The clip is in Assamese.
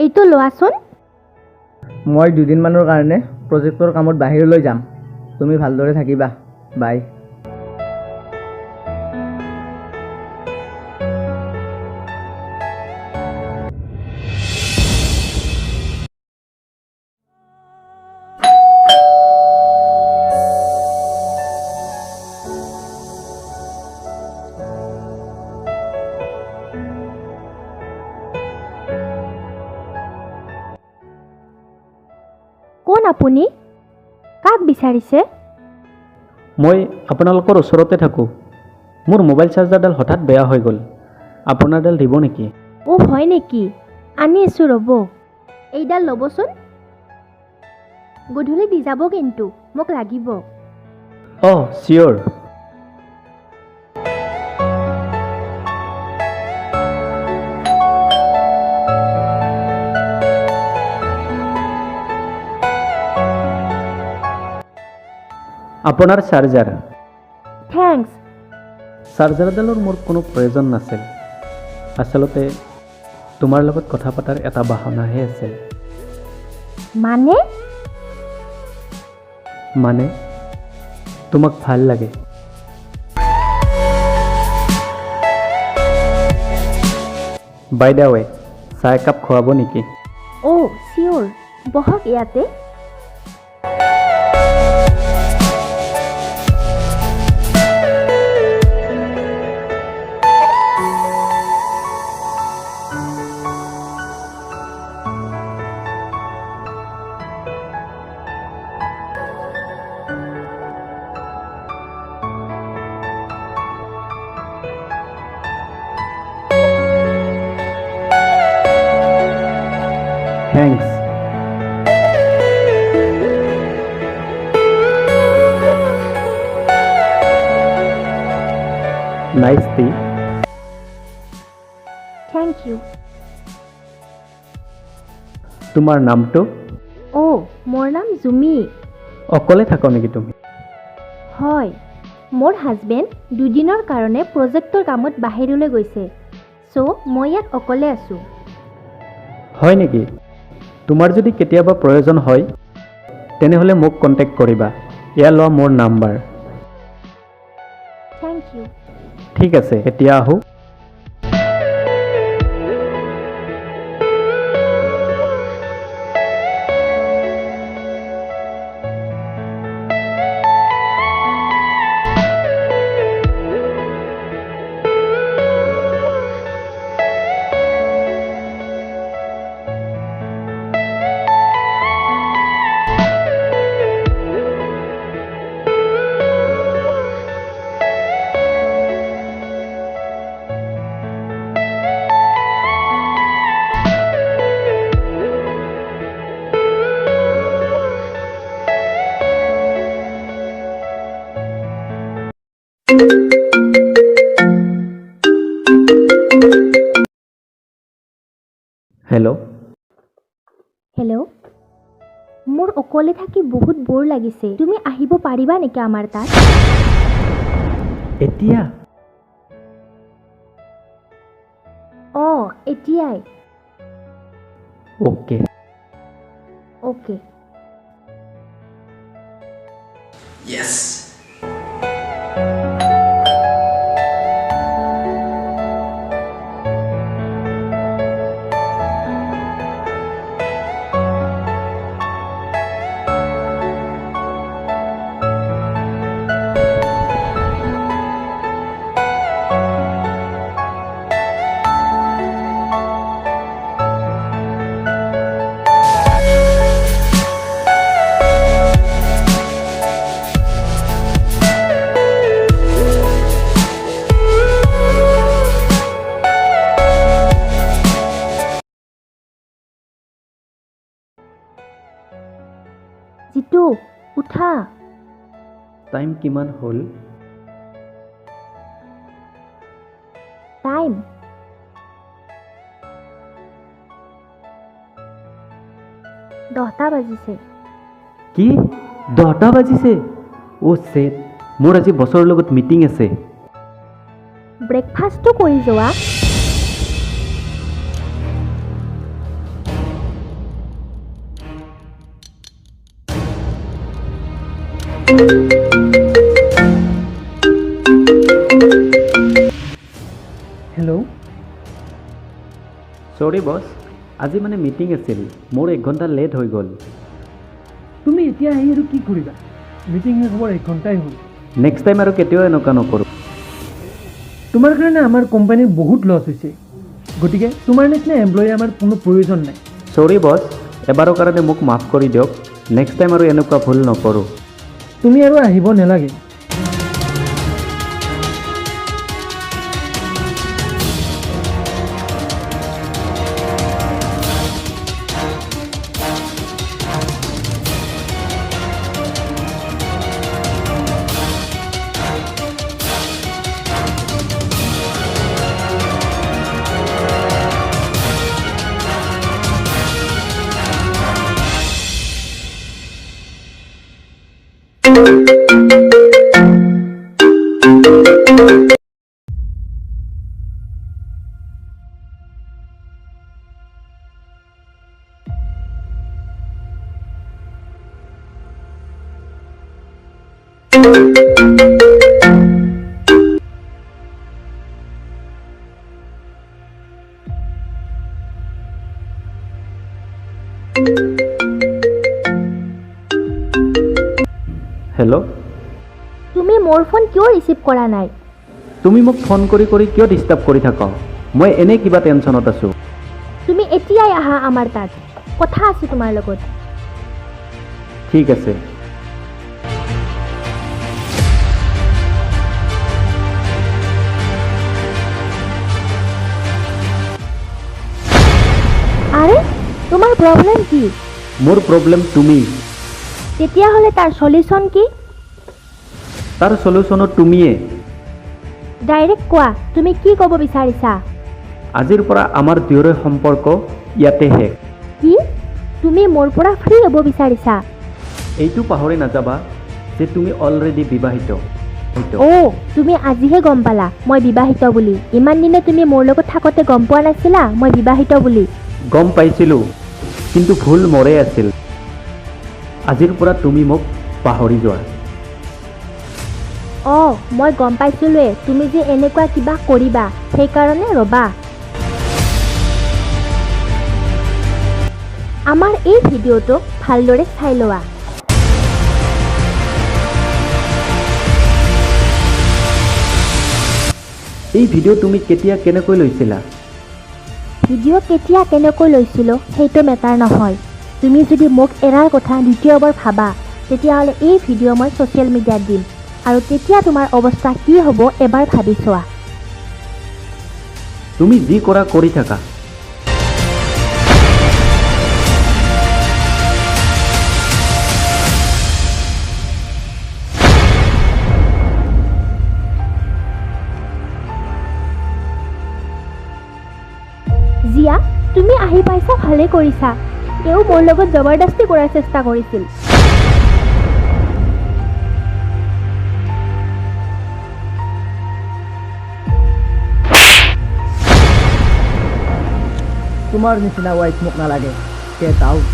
এইটো লোৱাচোন। মই দুদিনমানৰ কাৰণে প্ৰজেক্টৰ কামত বাহিৰলৈ যাম। তুমি ভালদৰে থাকিবা। বাই। কোন আপুনি? কাক বিচাৰিছে? মই আপোনালোকৰ ওচৰতে থাকোঁ। মোৰ মোবাইল চাৰ্জাৰডাল হঠাৎ বেয়া হৈ গ'ল। আপোনাৰডাল দিব নেকি? হয় নেকি? আনি আছোঁ ৰ'ব। এইডাল ল'বচোন। গধূলি দি যাব কিন্তু, মোক লাগিব। চিয়'ৰ। আপোনাৰ চাৰ্জাৰ। থেংকছ। চাৰ্জাৰডালৰ মোৰ কোনো প্ৰয়োজন নাছিল। আচলতে তোমাৰ লগত কথা পতাৰ এটা বাহানাহে আছিল। মানে তোমাক ভাল লাগে। বাই দ্য ৱে, চাহ একাপ খুৱাব নেকি? চিয়'ৰ। বহক ইয়াতে। Thanks. Nice tea. Thank you. তোমাৰ নামটো? মোৰ নাম জুমি। অকলে থাকো নেকি তুমি? হয়, মোৰ হাজবেণ্ড দুদিনৰ কাৰণে প্ৰজেক্টৰ কামত বাহিৰলৈ গৈছে। মই ইয়াত অকলে আছোঁ। হয় নেকি? তোমাৰ যদি কেতিয়াবা প্ৰয়োজন হয় তেনেহ'লে মোক কণ্টেক্ট কৰিবা। এয়া লোৱা মোৰ নাম্বাৰ। Thank U. ঠিক আছে, এতিয়া আহোঁ। হেল্ল'। মোৰ অকলে থাকি বহুত বৰ লাগিছে। তুমি আহিব পাৰিবা নেকি আমাৰ তাত? এতিয়া? এতিয়াই। অ'কে। Yes. জিতু, উঠা। টাইম কিমান হ'ল? টাইম 10টা বাজিছে। কি? 10টা বাজিছে? ছেট, মোৰ আজি বছৰৰ লগত মিটিং আছে। ব্ৰেকফাষ্টটো কৰি যোৱা। হেল্ল'। চৰি বছ, আজি মানে মিটিং আছিল, মোৰ 1 ঘণ্টা লেট হৈ গ'ল। তুমি এতিয়া আহি আৰু কি কৰিবা? মিটিং শেষ হ'বৰ 1 ঘণ্টাই হ'ল। নেক্সট টাইম আৰু কেতিয়াও এনেকুৱা নকৰোঁ। তোমাৰ কাৰণে আমাৰ কোম্পানীৰ বহুত লছ হৈছে, গতিকে তোমাৰ নিচিনা এমপ্লয়ী আমাৰ কোনো প্ৰয়োজন নাই। চৰি বছ, এবাৰৰ কাৰণে মোক মাফ কৰি দিয়ক। নেক্সট টাইম আৰু এনেকুৱা ভুল নকৰোঁ। তুমি আৰু আহিব নালাগে। হেল্ল'। তুমি মোৰ ফোন কিয় ৰিচিভ কৰা নাই? তুমি মোক ফোন কৰি কৰি কিয় ডিষ্টাৰ্ব কৰি থাকা? মই এনেই কিবা টেনশ্যনত আছোঁ। তুমি এতিয়াই আহা আমাৰ তাত, কথা আছে তোমাৰ লগত। ঠিক আছে। আৰে তোমাৰ প্ৰব্লেম কি? মোৰ প্ৰব্লেম তুমি। তেতিয়াহ'লে তাৰ সলিউশ্যন কি? তাৰ সলিউশ্যনো তুমিয়ে। ডাইৰেক্ট কোৱা, তুমি কি ক'ব বিচাৰিছা? আজিৰ পৰা আমাৰ দুয়োৰে সম্পৰ্ক ইয়াতে শেষ। কি? তুমি মোৰ পৰা ফ্ৰী হ'ব বিচাৰিছা? এইটো পাহৰি নাযাবা যে তুমি অলৰেডি বিবাহিত। অ', তুমি আজিহে গম পালা মই বিবাহিত বুলি। ইমান দিনে তুমি মোৰ লগত থাকোঁতে গম পোৱা নাছিলা মই বিবাহিত বুলি? গম পাইছিলোঁ, কিন্তু ভুল মোৰে আছিল। আজিৰ পৰা তুমি মোক পাহৰি যোৱা। অঁ, মই গম পাইছিলোঁৱে তুমি যে এনেকুৱা কিবা কৰিবা, সেইকাৰণে ৰ'বা। আমাৰ এই ভিডিঅ'টো ভালদৰে চাই লোৱা। এই ভিডিঅ' তুমি কেতিয়া কেনেকৈ লৈছিলা? ভিডিঅ' কেতিয়া কেনেকৈ লৈছিলোঁ সেইটো মেটাৰ নহয়। তুমি যদি মোক এৰাৰ কথা দ্বিতীয়বাৰ ভাবা, তেতিয়াহ'লে এই ভিডিঅ' মই ছ'চিয়েল মিডিয়াত দিম, আৰু তেতিয়া তোমাৰ অৱস্থা কি হ'ব এবাৰ ভাবি চোৱা। তুমি যি কৰা কৰি থাকা। জিয়া, তুমি আহি পাইছা, ভালে কৰিছা। তেওঁ মোৰ লগত জবৰদস্তি কৰাৰ চেষ্টা কৰিছিল। তোমাৰ নিচিনা ৱাইফ মোক নালাগে। Get out.